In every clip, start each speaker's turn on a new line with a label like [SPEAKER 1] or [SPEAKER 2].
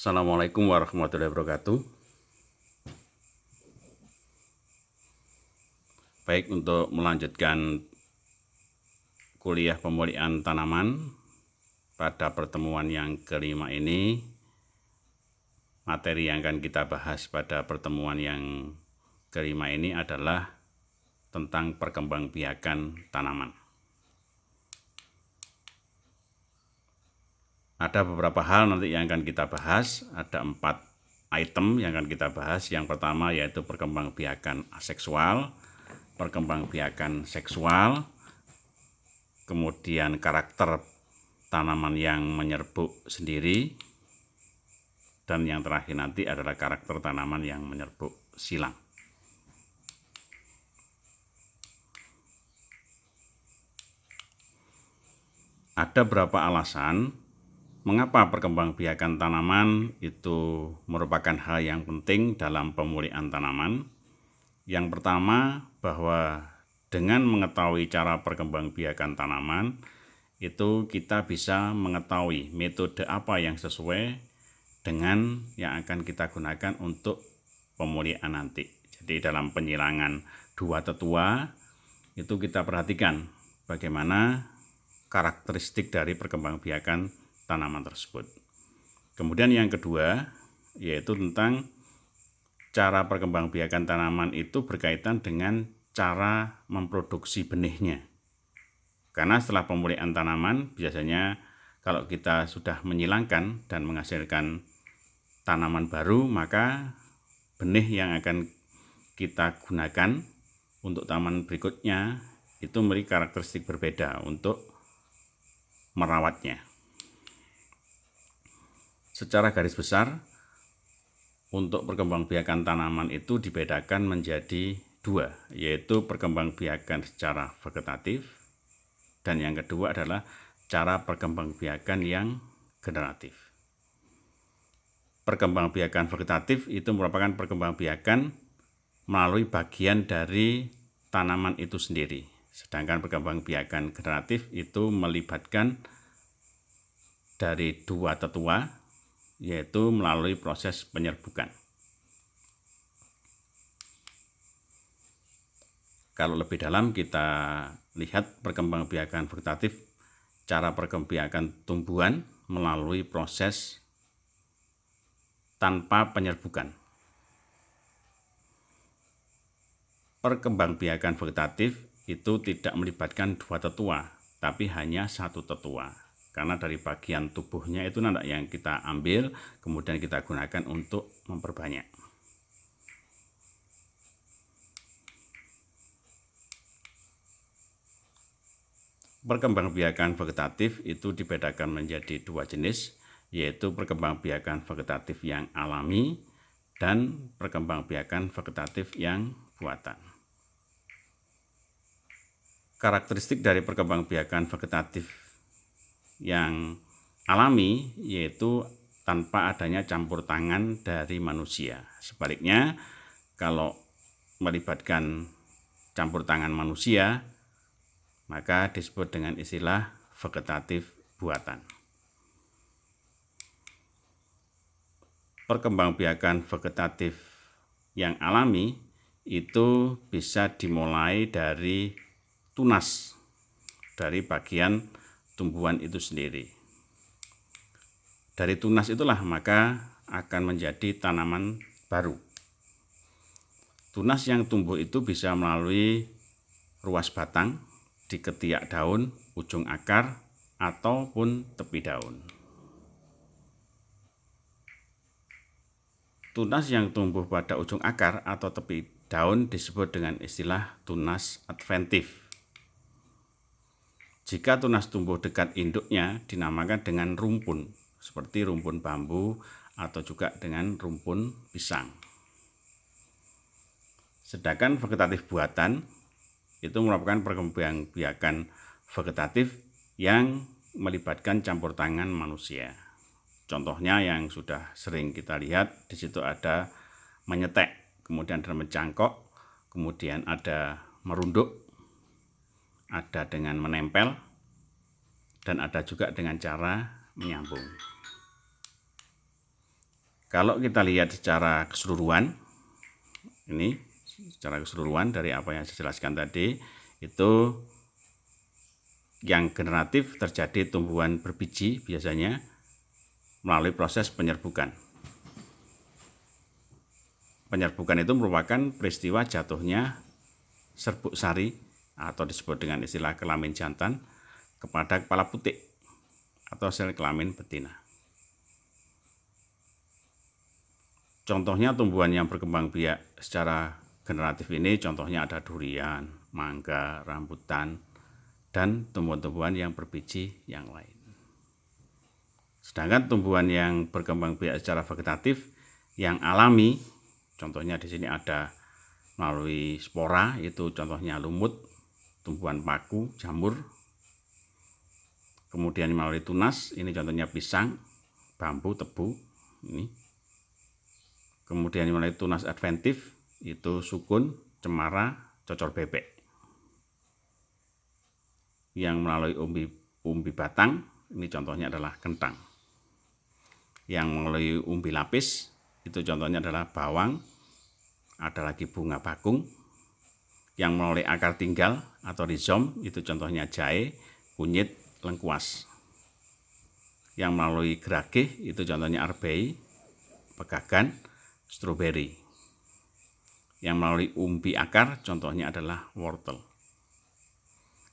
[SPEAKER 1] Assalamualaikum warahmatullahi wabarakatuh. Baik, untuk melanjutkan kuliah pemulihan tanaman pada pertemuan yang kelima ini, materi yang akan kita bahas pada pertemuan yang kelima ini adalah tentang perkembangbiakan tanaman. Ada beberapa hal nanti yang akan kita bahas, ada 4 item yang akan kita bahas. Yang pertama yaitu perkembangbiakan aseksual, perkembangbiakan seksual, kemudian karakter tanaman yang menyerbuk sendiri, dan yang terakhir nanti adalah karakter tanaman yang menyerbuk silang. Ada beberapa alasan mengapa perkembangbiakan tanaman itu merupakan hal yang penting dalam pemulihan tanaman. Yang pertama, bahwa dengan mengetahui cara perkembangbiakan tanaman, itu kita bisa mengetahui metode apa yang sesuai dengan yang akan kita gunakan untuk pemulihan nanti. Jadi dalam penyilangan 2 tetua, itu kita perhatikan bagaimana karakteristik dari perkembangbiakan tanaman tersebut. Kemudian yang kedua, yaitu tentang cara perkembangbiakan tanaman itu berkaitan dengan cara memproduksi benihnya. Karena setelah pemulihan tanaman, biasanya kalau kita sudah menyilangkan dan menghasilkan tanaman baru, maka benih yang akan kita gunakan untuk tanaman berikutnya itu memiliki karakteristik berbeda untuk merawatnya. Secara garis besar, untuk perkembangbiakan tanaman itu dibedakan menjadi 2, yaitu perkembangbiakan secara vegetatif, dan yang kedua adalah cara perkembangbiakan yang generatif. Perkembangbiakan vegetatif itu merupakan perkembangbiakan melalui bagian dari tanaman itu sendiri. Sedangkan perkembangbiakan generatif itu melibatkan dari 2 tetua, yaitu melalui proses penyerbukan. Kalau lebih dalam kita lihat perkembangbiakan vegetatif, cara perkembangbiakan tumbuhan melalui proses tanpa penyerbukan. Perkembangbiakan vegetatif itu tidak melibatkan 2 tetua, tapi hanya 1 tetua. Karena dari bagian tubuhnya itu nanti yang kita ambil, kemudian kita gunakan untuk memperbanyak. Perkembangbiakan vegetatif itu dibedakan menjadi 2 jenis, yaitu perkembangbiakan vegetatif yang alami dan perkembangbiakan vegetatif yang buatan. Karakteristik dari perkembangbiakan vegetatif yang alami yaitu tanpa adanya campur tangan dari manusia. Sebaliknya, kalau melibatkan campur tangan manusia, maka disebut dengan istilah vegetatif buatan. Perkembangbiakan vegetatif yang alami itu bisa dimulai dari tunas dari bagian tumbuhan itu sendiri. Dari tunas itulah maka akan menjadi tanaman baru. Tunas yang tumbuh itu bisa melalui ruas batang, di ketiak daun, ujung akar, ataupun tepi daun. Tunas yang tumbuh pada ujung akar atau tepi daun disebut dengan istilah tunas adventif. Jika tunas tumbuh dekat induknya dinamakan dengan rumpun, seperti rumpun bambu atau juga dengan rumpun pisang. Sedangkan vegetatif buatan itu merupakan perkembangbiakan vegetatif yang melibatkan campur tangan manusia. Contohnya yang sudah sering kita lihat, di situ ada menyetek, kemudian ada mencangkok, kemudian ada merunduk, ada dengan menempel, dan ada juga dengan cara menyambung. Kalau kita lihat secara keseluruhan, ini secara keseluruhan dari apa yang saya jelaskan tadi, itu yang generatif terjadi tumbuhan berbiji biasanya melalui proses penyerbukan. Penyerbukan itu merupakan peristiwa jatuhnya serbuk sari atau disebut dengan istilah kelamin jantan kepada kepala putik atau sel kelamin betina. Contohnya tumbuhan yang berkembang biak secara generatif ini contohnya ada durian, mangga, rambutan, dan tumbuhan-tumbuhan yang berbiji yang lain. Sedangkan tumbuhan yang berkembang biak secara vegetatif yang alami, contohnya di sini ada melalui spora, itu contohnya lumut, tumbuhan paku, jamur. Kemudian melalui tunas, ini contohnya pisang, bambu, tebu, ini. Kemudian melalui tunas adventif, itu sukun, cemara, cocor bebek. Yang melalui umbi batang, ini contohnya adalah kentang. Yang melalui umbi lapis, itu contohnya adalah bawang, ada lagi bunga bakung. Yang melalui akar tinggal atau rizom, itu contohnya jahe, kunyit, lengkuas. Yang melalui geragih, itu contohnya arbei, pegagan, stroberi. Yang melalui umbi akar, contohnya adalah wortel.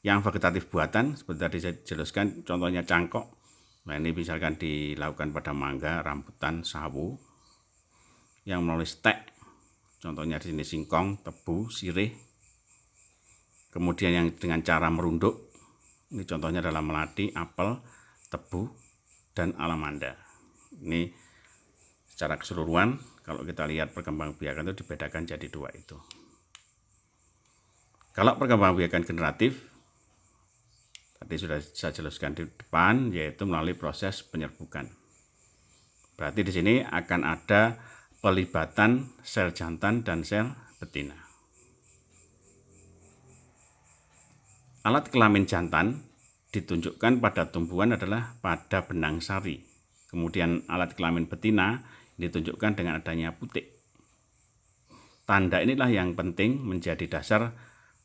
[SPEAKER 1] Yang vegetatif buatan, seperti tadi saya jelaskan, contohnya cangkok. Nah, ini misalkan dilakukan pada mangga, rambutan, sawu. Yang melalui stek, contohnya di sini singkong, tebu, sirih. Kemudian yang dengan cara merunduk, ini contohnya adalah melati, apel, tebu, dan alamanda. Ini secara keseluruhan, kalau kita lihat perkembangbiakan itu dibedakan jadi dua itu. Kalau perkembangbiakan generatif, tadi sudah saya jelaskan di depan, yaitu melalui proses penyerbukan. Berarti di sini akan ada pelibatan sel jantan dan sel betina. Alat kelamin jantan ditunjukkan pada tumbuhan adalah pada benang sari. Kemudian alat kelamin betina ditunjukkan dengan adanya putik. Tanda inilah yang penting menjadi dasar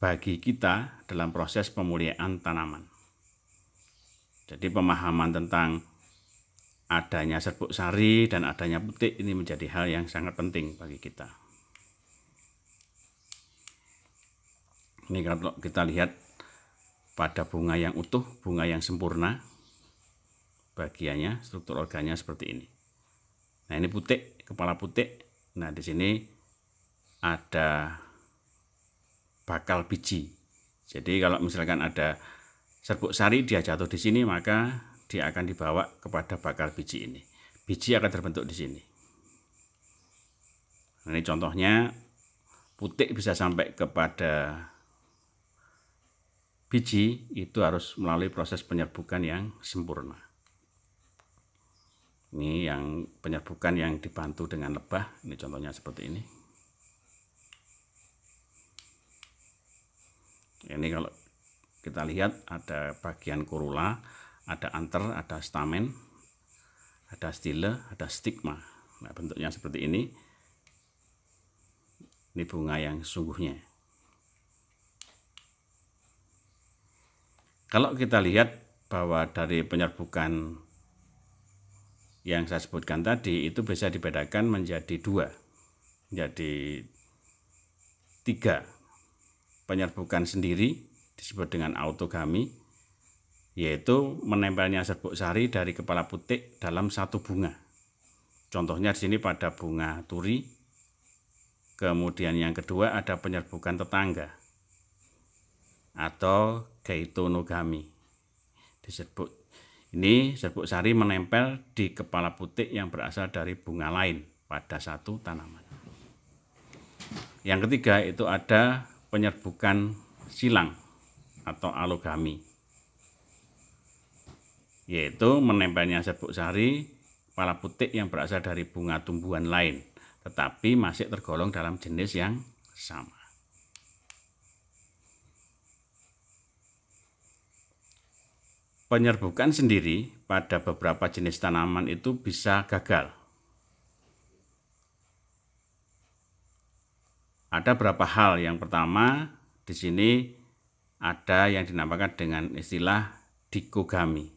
[SPEAKER 1] bagi kita dalam proses pemuliaan tanaman. Jadi pemahaman tentang adanya serbuk sari dan adanya putik ini menjadi hal yang sangat penting bagi kita. Ini kalau kita lihat pada bunga yang utuh, bunga yang sempurna, bagiannya, struktur organnya seperti ini. Nah, ini putik, kepala putik. Nah, di sini ada bakal biji. Jadi kalau misalkan ada serbuk sari dia jatuh di sini, maka dia akan dibawa kepada bakal biji ini. Biji akan terbentuk di sini. Nah, ini contohnya putik bisa sampai kepada biji itu harus melalui proses penyerbukan yang sempurna. Ini yang penyerbukan yang dibantu dengan lebah. Ini contohnya seperti ini. Ini kalau kita lihat ada bagian korula, ada anter, ada stamen, ada stile, ada stigma. Nah, bentuknya seperti ini. Ini bunga yang sungguhnya. Kalau kita lihat bahwa dari penyerbukan yang saya sebutkan tadi itu bisa dibedakan menjadi dua, menjadi tiga. Penyerbukan sendiri disebut dengan autogami, yaitu menempelnya serbuk sari dari kepala putik dalam satu bunga. Contohnya di sini pada bunga turi. Kemudian yang kedua ada penyerbukan tetangga atau geitonogami. Disebut ini serbuk sari menempel di kepala putik yang berasal dari bunga lain pada satu tanaman. Yang ketiga itu ada penyerbukan silang atau alogami, yaitu menempelnya serbuk sari kepala putik yang berasal dari bunga tumbuhan lain, tetapi masih tergolong dalam jenis yang sama. Penyerbukan sendiri pada beberapa jenis tanaman itu bisa gagal. Ada beberapa hal. Yang pertama, di sini ada yang dinamakan dengan istilah dikogami.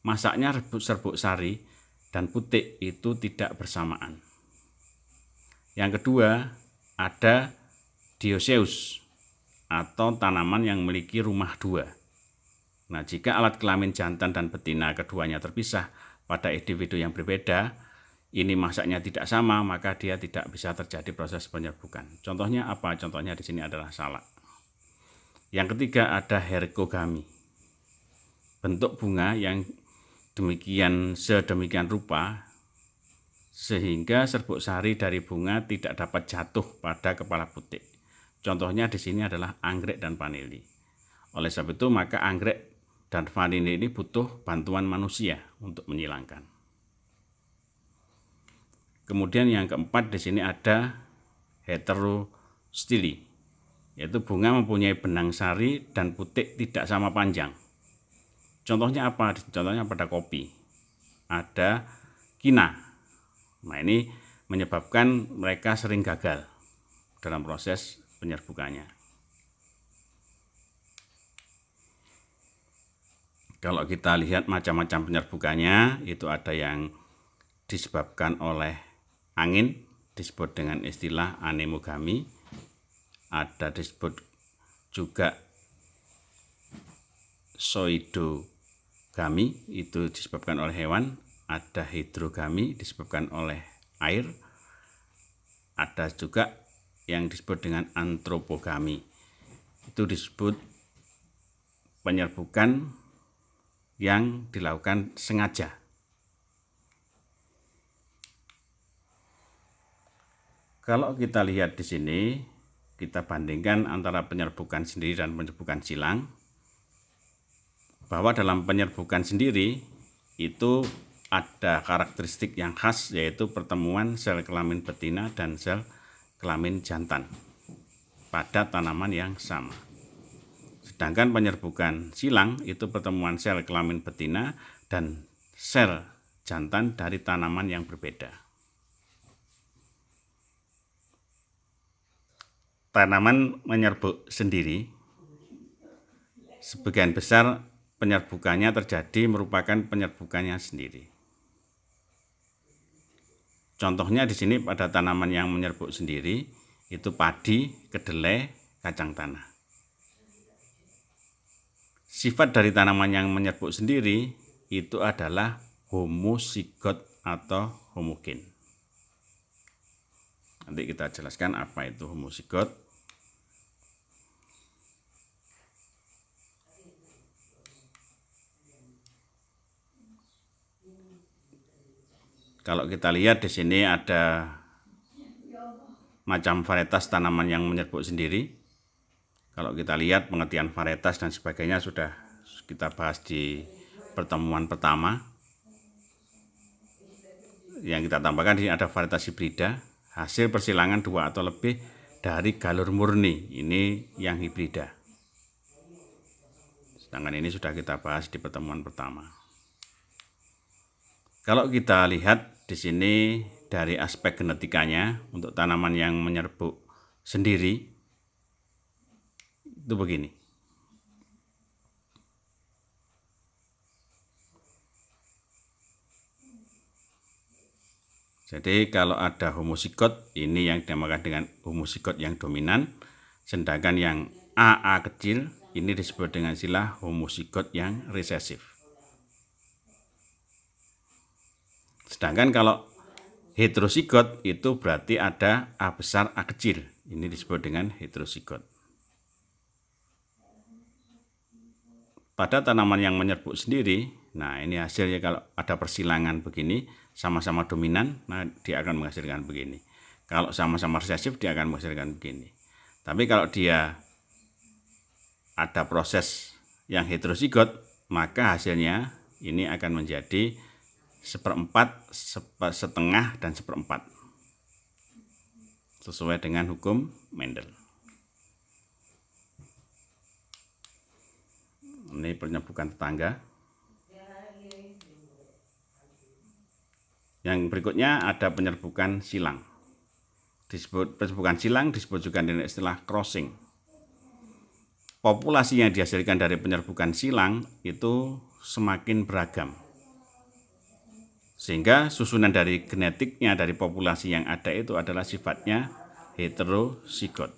[SPEAKER 1] Masaknya serbuk sari dan putik itu tidak bersamaan. Yang kedua, ada dioecious atau tanaman yang memiliki rumah dua. Nah, jika alat kelamin jantan dan betina keduanya terpisah pada individu yang berbeda, ini masaknya tidak sama, maka dia tidak bisa terjadi proses penyerbukan. Contohnya apa? Contohnya di sini adalah salak. Yang ketiga ada herkogami. Bentuk bunga yang sedemikian rupa sehingga serbuk sari dari bunga tidak dapat jatuh pada kepala putik. Contohnya di sini adalah anggrek dan vanili. Oleh sebab itu maka anggrek dan vanili ini butuh bantuan manusia untuk menyilangkan. Kemudian yang keempat di sini ada heterostili, yaitu bunga mempunyai benang sari dan putik tidak sama panjang. Contohnya apa? Contohnya pada kopi. Ada kina. Nah, ini menyebabkan mereka sering gagal dalam proses penyerbukannya. Kalau kita lihat macam-macam penyerbukannya, itu ada yang disebabkan oleh angin, disebut dengan istilah anemogami. Ada disebut juga zoidogami, itu disebabkan oleh hewan. Ada hidrogami, disebabkan oleh air. Ada juga yang disebut dengan antropogami, itu disebut penyerbukan yang dilakukan sengaja. Kalau kita lihat di sini, kita bandingkan antara penyerbukan sendiri dan penyerbukan silang, bahwa dalam penyerbukan sendiri itu ada karakteristik yang khas, yaitu pertemuan sel kelamin betina dan sel kelamin jantan pada tanaman yang sama. Sedangkan penyerbukan silang itu pertemuan sel kelamin betina dan sel jantan dari tanaman yang berbeda. Tanaman menyerbuk sendiri, sebagian besar penyerbukannya terjadi merupakan penyerbukannya sendiri. Contohnya di sini pada tanaman yang menyerbuk sendiri itu padi, kedelai, kacang tanah. Sifat dari tanaman yang menyerbuk sendiri itu adalah homozigot atau homogen. Nanti kita jelaskan apa itu homozigot. Kalau kita lihat di sini ada macam varietas tanaman yang menyerbuk sendiri. Kalau kita lihat pengertian varietas dan sebagainya sudah kita bahas di pertemuan pertama. Yang kita tambahkan di sini ada varietas hibrida, hasil persilangan 2 atau lebih dari galur murni. Ini yang hibrida. Sedangkan ini sudah kita bahas di pertemuan pertama. Kalau kita lihat di sini dari aspek genetikanya untuk tanaman yang menyerbuk sendiri itu begini. Jadi kalau ada homozigot, ini yang dinamakan dengan homozigot yang dominan, sedangkan yang AA kecil ini disebut dengan istilah homozigot yang resesif. Sedangkan kalau heterozigot itu berarti ada A besar A kecil, ini disebut dengan heterozigot. Pada tanaman yang menyerbuk sendiri, nah ini hasilnya kalau ada persilangan begini, sama-sama dominan, nah dia akan menghasilkan begini. Kalau sama-sama resesif, dia akan menghasilkan begini. Tapi kalau dia ada proses yang heterozigot, maka hasilnya ini akan menjadi 1/4, setengah, dan 1/4. Sesuai dengan hukum Mendel. Ini penyerbukan tetangga. Yang berikutnya ada penyerbukan silang. disebut penyerbuk silang, disebut juga dengan istilah crossing. Populasi yang dihasilkan dari penyerbukan silang itu semakin beragam. Sehingga susunan dari genetiknya dari populasi yang ada itu adalah sifatnya heterozigot.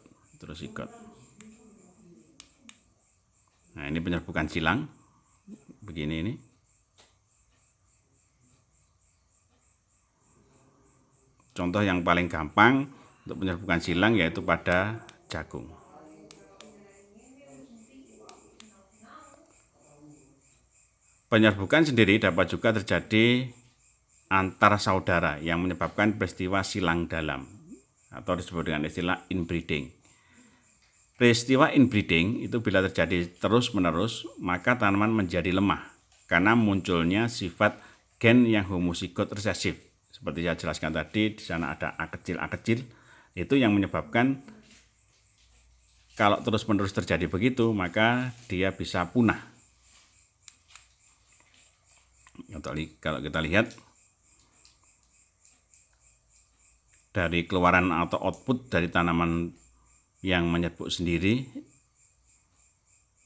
[SPEAKER 1] Nah, ini penyerbukan silang. Begini ini. Contoh yang paling gampang untuk penyerbukan silang yaitu pada jagung. Penyerbukan sendiri dapat juga terjadi antar saudara yang menyebabkan peristiwa silang dalam atau disebut dengan istilah inbreeding. Peristiwa inbreeding itu bila terjadi terus-menerus, maka tanaman menjadi lemah karena munculnya sifat gen yang homozigot resesif. Seperti saya jelaskan tadi, di sana ada A kecil, itu yang menyebabkan kalau terus-menerus terjadi begitu, maka dia bisa punah. Kalau kita lihat dari keluaran atau output dari tanaman yang menyerbuk sendiri,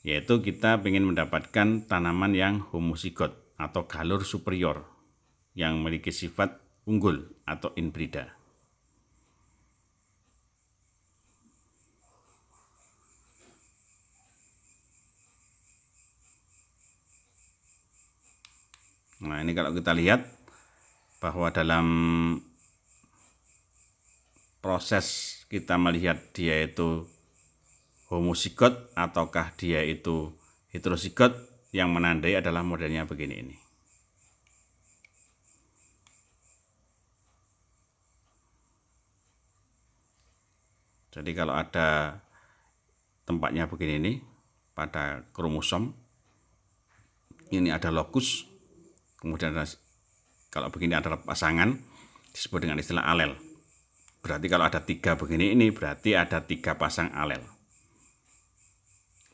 [SPEAKER 1] yaitu kita ingin mendapatkan tanaman yang homozigot atau galur superior yang memiliki sifat unggul atau inbrida. Nah, ini kalau kita lihat bahwa dalam proses kita melihat dia itu homozigot ataukah dia itu heterozigot, yang menandai adalah modelnya begini ini. Jadi kalau ada tempatnya begini ini pada kromosom, ini ada lokus, kemudian ada, kalau begini adalah pasangan, disebut dengan istilah alel. Berarti kalau ada 3 begini ini berarti ada 3 pasang alel.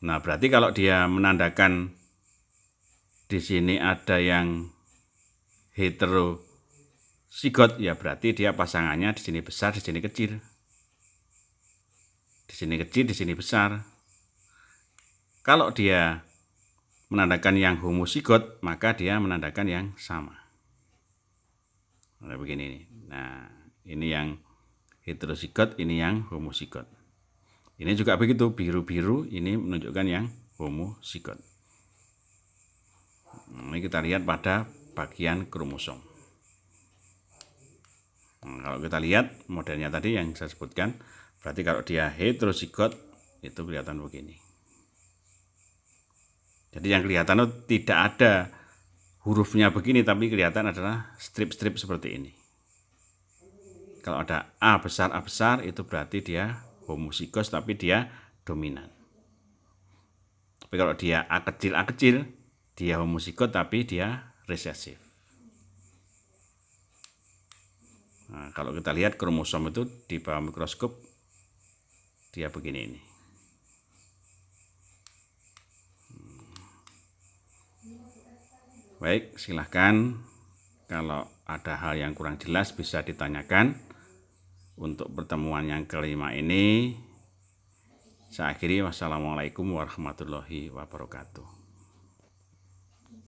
[SPEAKER 1] Nah, berarti kalau dia menandakan di sini ada yang heterozigot, ya berarti dia pasangannya di sini besar, di sini kecil. Di sini kecil, di sini besar. Kalau dia menandakan yang homozigot, maka dia menandakan yang sama. Nah, begini nih. Nah, ini yang heterozigot, ini yang homozigot. Ini juga begitu, biru-biru ini menunjukkan yang homozigot. Ini kita lihat pada bagian kromosom. Nah, kalau kita lihat modelnya tadi yang saya sebutkan, berarti kalau dia heterozigot itu kelihatan begini. Jadi yang kelihatan itu tidak ada hurufnya begini, tapi kelihatan adalah strip-strip seperti ini. Kalau ada A besar itu berarti dia homozigos tapi dia dominan. Tapi kalau dia A kecil, dia homozigot tapi dia resesif. Nah, kalau kita lihat kromosom itu di bawah mikroskop, dia begini ini. Baik, silahkan kalau ada hal yang kurang jelas bisa ditanyakan. Untuk pertemuan yang kelima ini saya akhiri. Wassalamualaikum warahmatullahi wabarakatuh.